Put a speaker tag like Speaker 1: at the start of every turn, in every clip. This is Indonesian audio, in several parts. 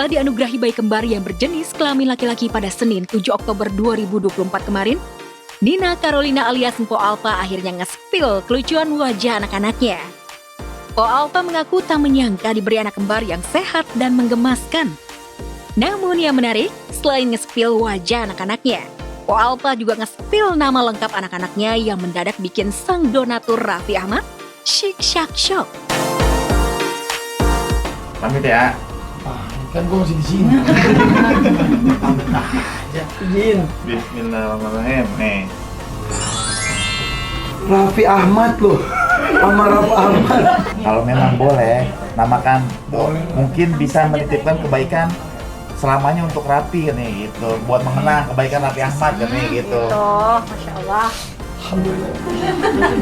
Speaker 1: Setelah dianugerahi bayi kembar yang berjenis kelamin laki-laki pada Senin 7 Oktober 2024 kemarin, Nina Carolina alias Mpo Alpa akhirnya nge-spill kelucuan wajah anak-anaknya. Mpo Alpa mengaku tak menyangka diberi anak kembar yang sehat dan menggemaskan. Namun yang menarik, selain nge-spill wajah anak-anaknya, Mpo Alpa juga nge-spill nama lengkap anak-anaknya yang mendadak bikin sang donatur Raffi Ahmad syik syak syok.
Speaker 2: Pamit ya.
Speaker 3: Kan gue masih di sini. Aja. Izin.
Speaker 2: Bismillahirrahmanirrahim. Nih.
Speaker 3: Raffi Ahmad loh. Sama Raffi Ahmad.
Speaker 2: Kalau memang boleh, namakan mungkin bisa menitipkan kebaikan selamanya untuk Raffi nih gitu. Buat mengenang kebaikan Raffi Ahmad kan nih gitu.
Speaker 1: Masya Allah.
Speaker 3: Alhamdulillah.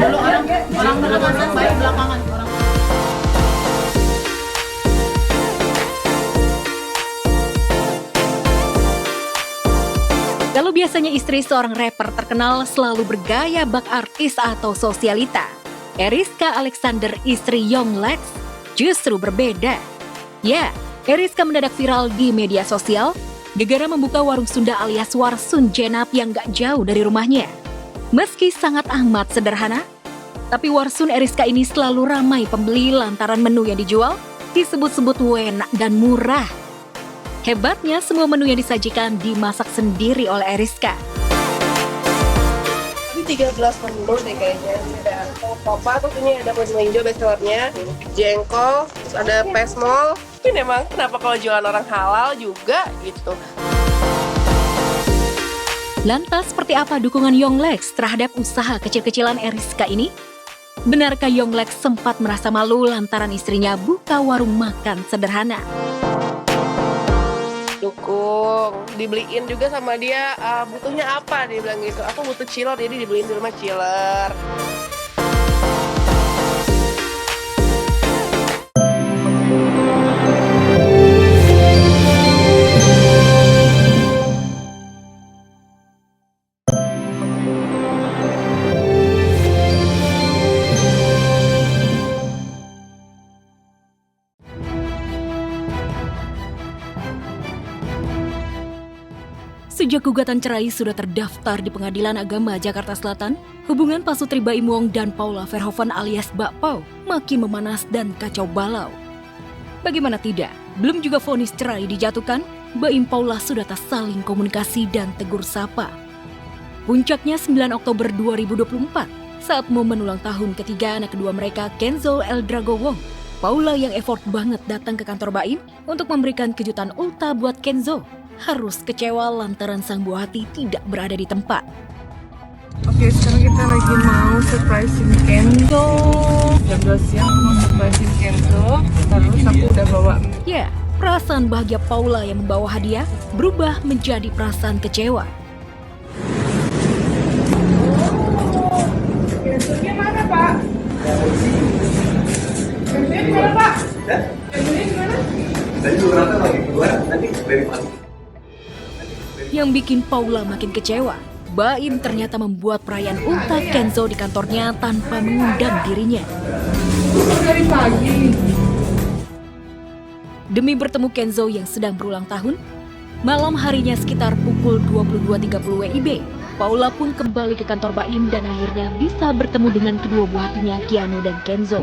Speaker 4: Dulu orang belakangan baik belakangan orang.
Speaker 1: Kalau biasanya istri seorang rapper terkenal selalu bergaya bak artis atau sosialita, Eriska Alexander istri Yonglex justru berbeda. Ya, Eriska mendadak viral di media sosial gara-gara membuka warung Sunda alias Warsun Jenap yang gak jauh dari rumahnya. Meski sangat amat sederhana, tapi Warsun Eriska ini selalu ramai pembeli lantaran menu yang dijual disebut-sebut enak dan murah. Hebatnya, semua menu yang disajikan dimasak sendiri oleh Eriska.
Speaker 5: Ini 13 menu deh kayaknya. Ada popa, terus ini ada menu hijau bestsellernya, jengkol, terus ada pesmol. Ini emang kenapa kalau jualan orang halal juga gitu.
Speaker 1: Lantas seperti apa dukungan Yonglex terhadap usaha kecil-kecilan Eriska ini? Benarkah Yonglex sempat merasa malu lantaran istrinya buka warung makan sederhana?
Speaker 5: Dukung, dibeliin juga sama dia, butuhnya apa, dia bilang gitu. Aku butuh chiller, jadi dibeliin di rumah chiller.
Speaker 1: Sejak gugatan cerai sudah terdaftar di Pengadilan Agama Jakarta Selatan, hubungan pasutri Baim Wong dan Paula Verhoeven alias Mbak Pau makin memanas dan kacau balau. Bagaimana tidak, belum juga vonis cerai dijatuhkan, Baim Paula sudah tak saling komunikasi dan tegur sapa. Puncaknya 9 Oktober 2024, saat momen ulang tahun ketiga anak kedua mereka Kenzo Eldrago Wong, Paula yang effort banget datang ke kantor Baim untuk memberikan kejutan ulta buat Kenzo, harus kecewa lantaran sang buah hati tidak berada di tempat.
Speaker 6: Oke, sekarang kita lagi mau surprising Kenzo. Jam 12 siang mau surprising Kenzo. Terus aku udah bawa.
Speaker 1: Ya, perasaan bahagia Paula yang membawa hadiah berubah menjadi perasaan kecewa.
Speaker 6: Kenzonya mana, Pak? Kenzonya gimana, Pak? Kenzonya gimana?
Speaker 3: Tadi juga lagi keluar, nanti dari pagi.
Speaker 1: Yang bikin Paula makin kecewa, Baim ternyata membuat perayaan ulta Kenzo di kantornya tanpa mengundang dirinya.
Speaker 6: Dari pagi.
Speaker 1: Demi bertemu Kenzo yang sedang berulang tahun, malam harinya sekitar pukul 22.30 WIB, Paula pun kembali ke kantor Baim dan akhirnya bisa bertemu dengan kedua buah hatinya Keanu dan Kenzo.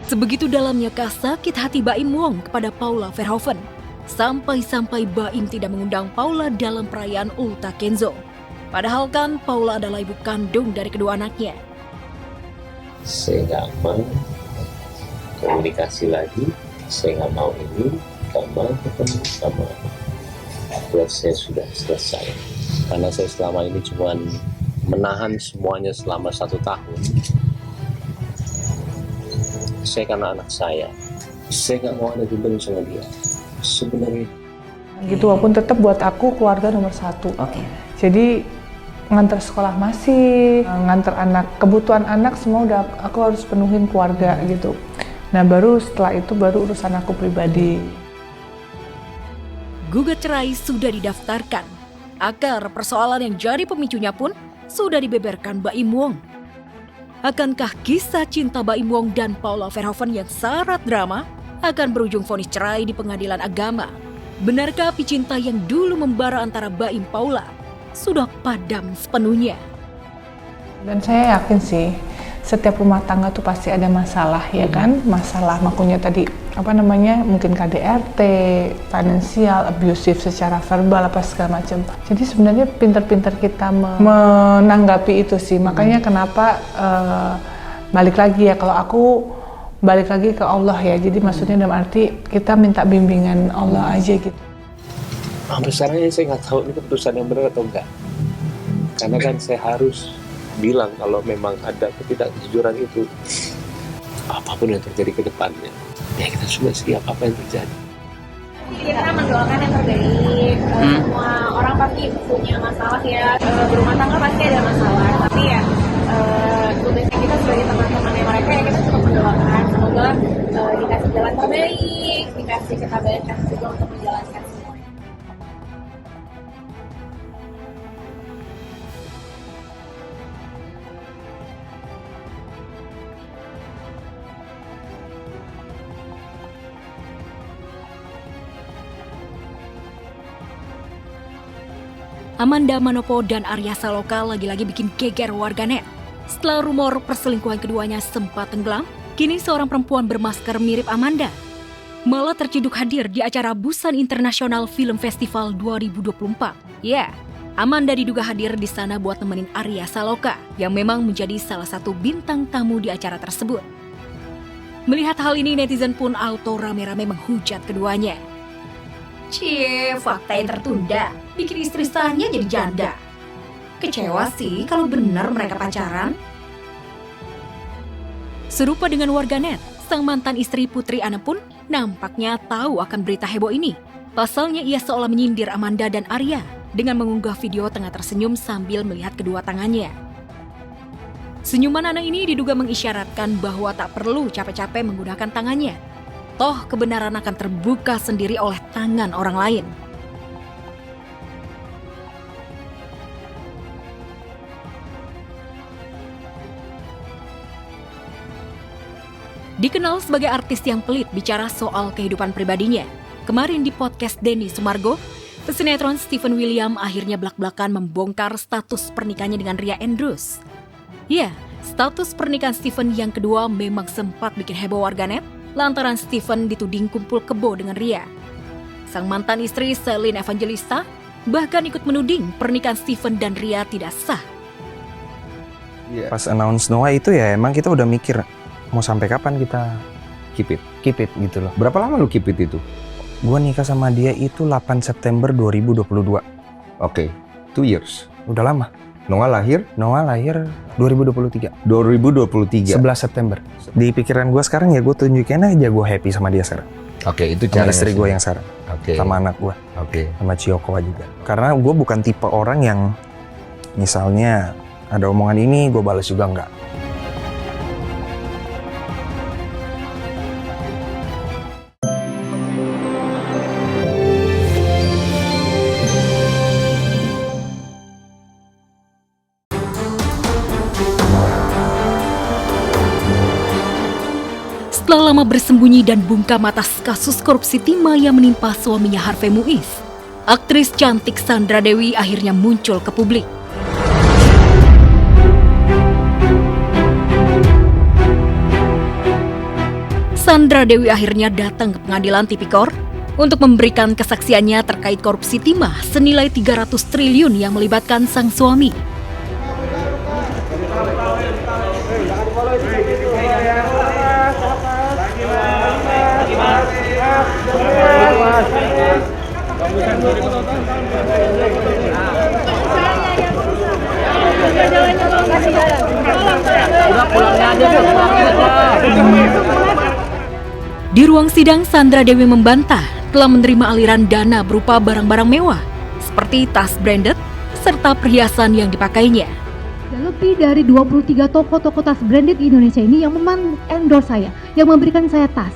Speaker 1: Sebegitu dalamnya sakit hati Baim Wong kepada Paula Verhoeven, sampai-sampai Baim tidak mengundang Paula dalam perayaan ulta Kenzo. Padahal kan Paula adalah ibu kandung dari kedua anaknya.
Speaker 7: Saya nggak mau komunikasi lagi, saya nggak mau ini, nggak mau ketemu sama. Buat saya sudah selesai. Karena saya selama ini cuma menahan semuanya selama 1 tahun. Saya karena anak saya nggak mau ada dendam sama dia sebenarnya.
Speaker 6: Gitu, walaupun tetap buat aku keluarga nomor 1.
Speaker 4: Oke.
Speaker 6: Jadi ngantar sekolah masih, ngantar anak, kebutuhan anak semua udah aku harus penuhin keluarga gitu. Nah baru setelah itu baru urusan aku pribadi.
Speaker 1: Gugat cerai sudah didaftarkan. Akar persoalan yang jadi pemicunya pun sudah dibeberkan Baim Wong. Akankah kisah cinta Baim Wong dan Paula Verhoeven yang syarat drama akan berujung vonis cerai di pengadilan agama? Benarkah api cinta yang dulu membara antara Baim Paula sudah padam sepenuhnya?
Speaker 6: Dan saya yakin sih, setiap rumah tangga tuh pasti ada masalah, ya kan? Masalah makanya tadi, mungkin KDRT, finansial, abusive secara verbal, apa segala macam. Jadi sebenarnya pintar-pintar kita menanggapi itu sih. Makanya kenapa balik lagi ya, kalau aku balik lagi ke Allah ya. Jadi maksudnya dalam arti kita minta bimbingan Allah aja gitu.
Speaker 7: Sampai sekarang saya nggak tahu ini keputusan yang benar atau enggak. Karena kan saya harus bilang kalau memang ada ketidakjujuran itu, apapun yang terjadi ke depannya, ya kita sudah siap apa yang terjadi.
Speaker 4: Kita mendoakan yang terbaik. Semua orang pasti punya masalah ya. Berumah tangga pasti ada masalah. Tapi ya tugasnya kita sebagai teman-temannya mereka ya kita cukup mendoakan. Semoga dikasih jalan terbaik, dikasih ketabahan juga untuk menjalankan semuanya.
Speaker 1: Amanda Manopo dan Arya Saloka lagi-lagi bikin geger warganet. Setelah rumor perselingkuhan keduanya sempat tenggelam, kini seorang perempuan bermasker mirip Amanda malah terciduk hadir di acara Busan International Film Festival 2024. Ya, Amanda diduga hadir di sana buat nemenin Arya Saloka yang memang menjadi salah satu bintang tamu di acara tersebut. Melihat hal ini, netizen pun auto rame-rame menghujat keduanya. Cie, fakta yang tertunda, bikin istri sahnya jadi janda. Kecewa sih kalau benar mereka pacaran. Serupa dengan warganet, sang mantan istri Putri Ana pun nampaknya tahu akan berita heboh ini. Pasalnya ia seolah menyindir Amanda dan Arya dengan mengunggah video tengah tersenyum sambil melihat kedua tangannya. Senyuman Ana ini diduga mengisyaratkan bahwa tak perlu capek-capek menggunakan tangannya. Toh kebenaran akan terbuka sendiri oleh tangan orang lain. Dikenal sebagai artis yang pelit bicara soal kehidupan pribadinya. Kemarin di podcast Denny Sumargo, pesinetron Stephen William akhirnya belak-belakan membongkar status pernikahannya dengan Ria Andrews. Ya, status pernikahan Stephen yang kedua memang sempat bikin heboh warganet lantaran Stephen dituding kumpul kebo dengan Ria. Sang mantan istri Celine Evangelista bahkan ikut menuding pernikahan Stephen dan Ria tidak sah.
Speaker 8: Pas announce Noah itu ya emang kita udah mikir mau sampai kapan kita keep it gitu loh.
Speaker 9: Berapa lama lu keep it itu?
Speaker 8: Gua nikah sama dia itu 8 September 2022.
Speaker 9: Oke, 2 years.
Speaker 8: Udah lama.
Speaker 9: Noah lahir
Speaker 8: 2023.
Speaker 9: 2023.
Speaker 8: 11 September. Di pikiran gue sekarang ya gue tunjukin aja gue happy sama dia sekarang.
Speaker 9: Oke, itu
Speaker 8: sama
Speaker 9: cara
Speaker 8: istri gue yang sekarang.
Speaker 9: Oke.
Speaker 8: Sama anak gue.
Speaker 9: Oke.
Speaker 8: Sama Chiyoko juga. Karena gue bukan tipe orang yang misalnya ada omongan ini gue balas juga enggak.
Speaker 1: Setelah lama bersembunyi dan bungkam atas kasus korupsi timah yang menimpa suaminya Harvey Muiz, aktris cantik Sandra Dewi akhirnya muncul ke publik. Sandra Dewi akhirnya datang ke pengadilan Tipikor untuk memberikan kesaksiannya terkait korupsi timah senilai 300 triliun yang melibatkan sang suami. Di ruang sidang, Sandra Dewi membantah telah menerima aliran dana berupa barang-barang mewah seperti tas branded serta perhiasan yang dipakainya.
Speaker 10: Ada lebih dari 23 toko-toko tas branded di Indonesia ini yang endorse saya, yang memberikan saya tas.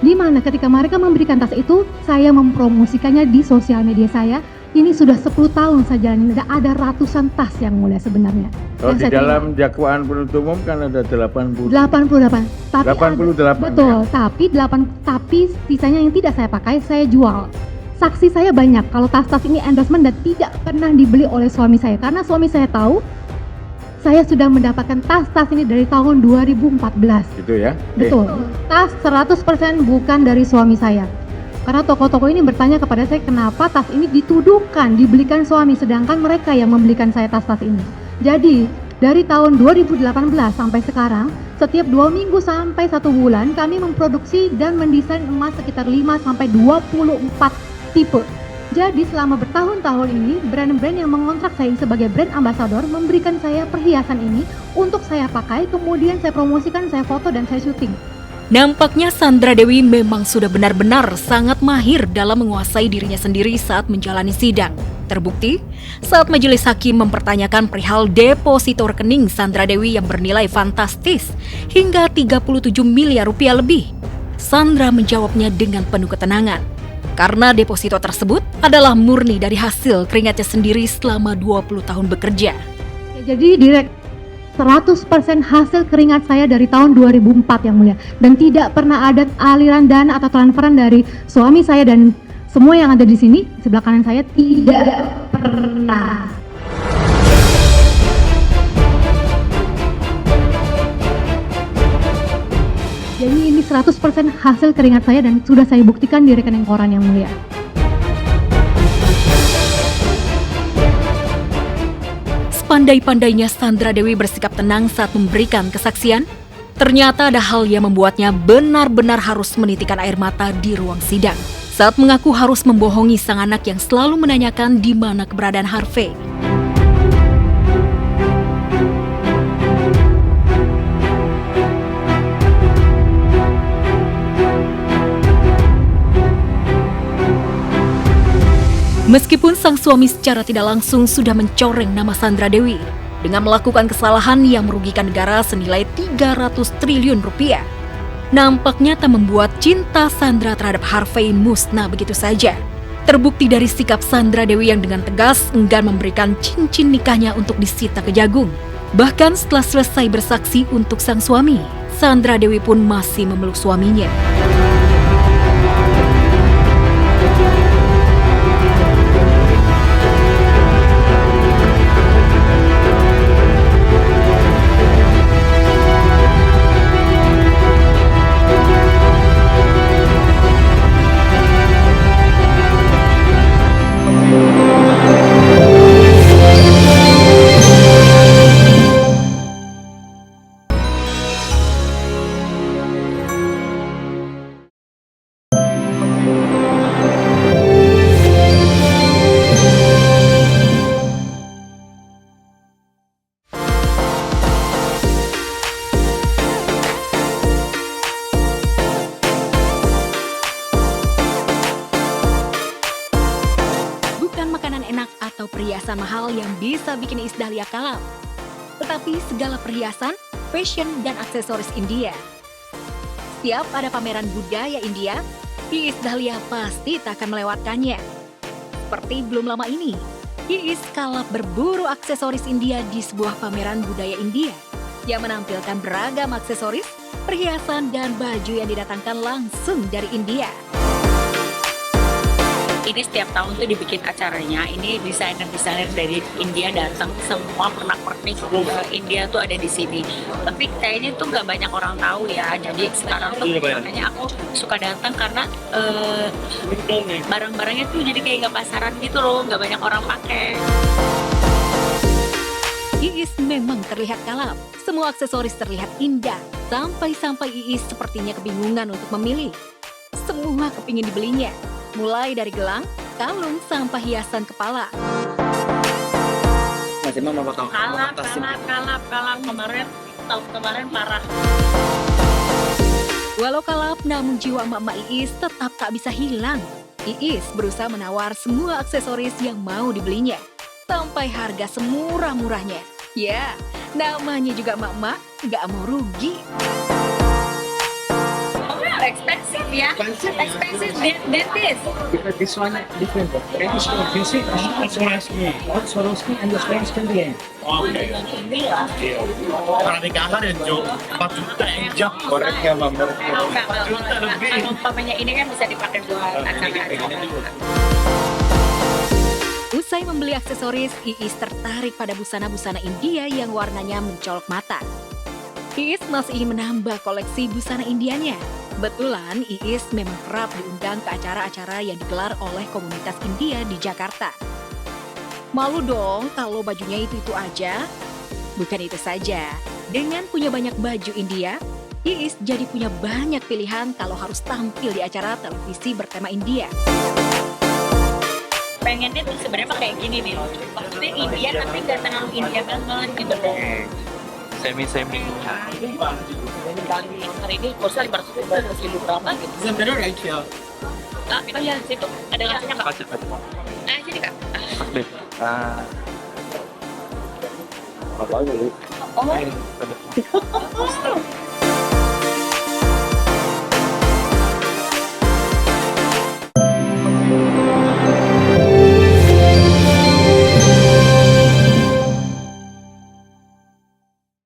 Speaker 10: Di mana ketika mereka memberikan tas itu, saya mempromosikannya di sosial media saya. Ini sudah 10 tahun saya jalanin, ada ratusan tas yang mulia sebenarnya.
Speaker 11: Kalau di
Speaker 10: Yang saya
Speaker 11: dalam dakwaan penuntut umum kan ada 80.
Speaker 10: 88. Tapi
Speaker 11: 88.
Speaker 10: betul, tapi sisanya yang tidak saya pakai, saya jual. Saksi saya banyak kalau tas-tas ini endorsement dan tidak pernah dibeli oleh suami saya. Karena suami saya tahu, saya sudah mendapatkan tas-tas ini dari tahun 2014.
Speaker 11: Gitu ya?
Speaker 10: Betul, tas 100% bukan dari suami saya. Karena toko-toko ini bertanya kepada saya kenapa tas ini dituduhkan dibelikan suami, sedangkan mereka yang membelikan saya tas-tas ini. Jadi dari tahun 2018 sampai sekarang, setiap 2 minggu sampai 1 bulan kami memproduksi dan mendesain emas sekitar 5-24 tipe. Jadi selama bertahun-tahun ini, brand-brand yang mengontrak saya sebagai brand ambassador memberikan saya perhiasan ini untuk saya pakai, kemudian saya promosikan, saya foto dan saya syuting.
Speaker 1: Nampaknya Sandra Dewi memang sudah benar-benar sangat mahir dalam menguasai dirinya sendiri saat menjalani sidang. Terbukti, saat majelis hakim mempertanyakan perihal deposito rekening Sandra Dewi yang bernilai fantastis hingga 37 miliar rupiah lebih. Sandra menjawabnya dengan penuh ketenangan. Karena deposito tersebut adalah murni dari hasil keringatnya sendiri selama 20 tahun bekerja.
Speaker 10: Jadi 100% hasil keringat saya dari tahun 2004 yang mulia, dan tidak pernah ada aliran dana atau transferan dari suami saya dan semua yang ada di sini sebelah kanan saya, tidak pernah. Jadi ini 100% hasil keringat saya dan sudah saya buktikan di rekening koran yang mulia.
Speaker 1: Pandai-pandainya Sandra Dewi bersikap tenang saat memberikan kesaksian. Ternyata ada hal yang membuatnya benar-benar harus menitikan air mata di ruang sidang. Saat mengaku harus membohongi sang anak yang selalu menanyakan di mana keberadaan Harvey. Meskipun sang suami secara tidak langsung sudah mencoreng nama Sandra Dewi dengan melakukan kesalahan yang merugikan negara senilai 300 triliun rupiah, nampaknya tak membuat cinta Sandra terhadap Harvey musnah begitu saja. Terbukti dari sikap Sandra Dewi yang dengan tegas enggan memberikan cincin nikahnya untuk disita Kejagung. Bahkan setelah selesai bersaksi untuk sang suami, Sandra Dewi pun masih memeluk suaminya. Perhiasan mahal yang bisa bikin Iis Dahlia kalap, tetapi segala perhiasan, fashion, dan aksesoris India. Setiap ada pameran budaya India, Iis Dahlia pasti tak akan melewatkannya. Seperti belum lama ini, Iis kalap berburu aksesoris India di sebuah pameran budaya India yang menampilkan beragam aksesoris, perhiasan, dan baju yang didatangkan langsung dari India.
Speaker 12: Ini setiap tahun tuh dibikin acaranya, ini desainer-desainer dari India datang, semua pernak-pernik India tuh ada di sini. Tapi kayaknya tuh nggak banyak orang tahu ya, jadi sekarang tuh makanya aku suka datang karena barang-barangnya tuh jadi kayak nggak pasaran gitu loh, nggak banyak orang pakai.
Speaker 1: Iis memang terlihat kalap, semua aksesoris terlihat indah, sampai-sampai Iis sepertinya kebingungan untuk memilih. Semua kepingin dibelinya. Mulai dari gelang, kalung, sampai hiasan kepala.
Speaker 11: Masih mau potong?
Speaker 12: Kalap, kemarin tahun kemarin parah.
Speaker 1: Walau kalap, namun jiwa emak-emak Iis tetap tak bisa hilang. Iis berusaha menawar semua aksesoris yang mau dibelinya, sampai harga semurah-murahnya, Ya, namanya juga emak-emak, nggak mau rugi.
Speaker 12: Oh, expensive ya. Expensive than this.
Speaker 13: Because this one different. This one visit Swarovski. Swarovski and the Swarovski again.
Speaker 14: Oke. Kalau nikahan ya Jo, 4 juta ya Jo.
Speaker 11: Koreknya Bang.
Speaker 12: Juta lebih. Kalau umpamanya ini kan bisa dipakai buat acara-acara.
Speaker 1: Usai membeli aksesoris, Iis tertarik pada busana-busana India yang warnanya mencolok mata. Iis masih ingin menambah koleksi busana Indianya. Kebetulan Iis memang kerap diundang ke acara-acara yang digelar oleh komunitas India di Jakarta. Malu dong kalau bajunya itu-itu aja? Bukan itu saja, dengan punya banyak baju India, Iis jadi punya banyak pilihan kalau harus tampil di acara televisi bertema India.
Speaker 12: Pengennya tuh sebenarnya kayak gini nih. Maksudnya India tapi nggak terlalu India banget gitu loh.
Speaker 14: Semi-semi.
Speaker 12: Hari ini kursa 500 ribu berapa gitu.
Speaker 14: Sebenarnya right here.
Speaker 12: Ah, oh ya, situ ada ngasihnya nggak? Sini kak.
Speaker 7: Apa lagi?
Speaker 12: Oh.